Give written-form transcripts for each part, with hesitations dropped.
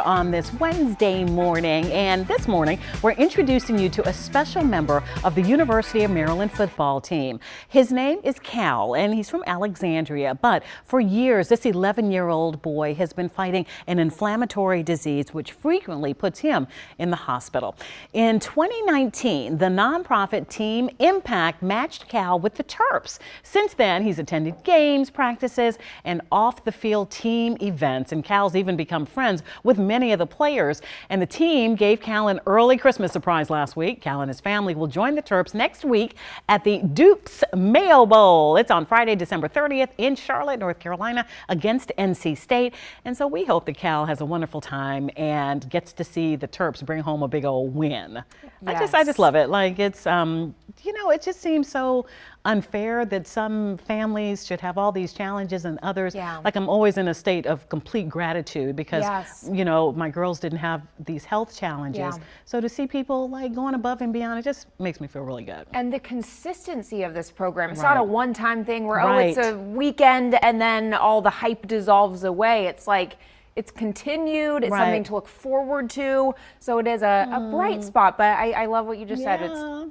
On this Wednesday morning, and this morning we're introducing you to a special member of the University of Maryland football team. His name is Cal, and he's from Alexandria, but for years this 11-year-old boy has been fighting an inflammatory disease which frequently puts him in the hospital. In 2019, the nonprofit Team Impact matched Cal with the Terps. Since then, he's attended games, practices, and off-the-field team events, and Cal's even become friends with many of the players. And the team gave Cal an early Christmas surprise last week. Cal and his family will join the Terps next week at the Duke's Mayo Bowl. It's on Friday, December 30th in Charlotte, North Carolina against NC State. And so we hope that Cal has a wonderful time and gets to see the Terps bring home a big old win. Yes. I just love it. Like it's, you know, it just seems so unfair that some families should have all these challenges and others. Like I'm always in a state of complete gratitude because, you know, my girls didn't have these health challenges. So to see people like going above and beyond, it just makes me feel really good. And the consistency of this program, it's not a one-time thing where, oh, it's a weekend and then all the hype dissolves away. It's like, it's continued, it's something to look forward to. So it is a bright spot, but I love what you just said. It's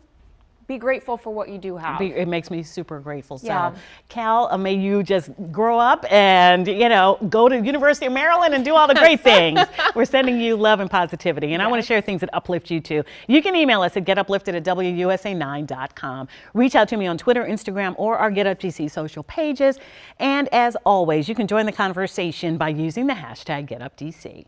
be grateful for what you do have. It makes me super grateful. So, Cal, may you just grow up and, you know, go to University of Maryland and do all the great things. We're sending you love and positivity, and I want to share things that uplift you too. You can email us at getuplifted@wusa9.com. Reach out to me on Twitter, Instagram, or our Get Up DC social pages. And as always, you can join the conversation by using the hashtag GetUpDC.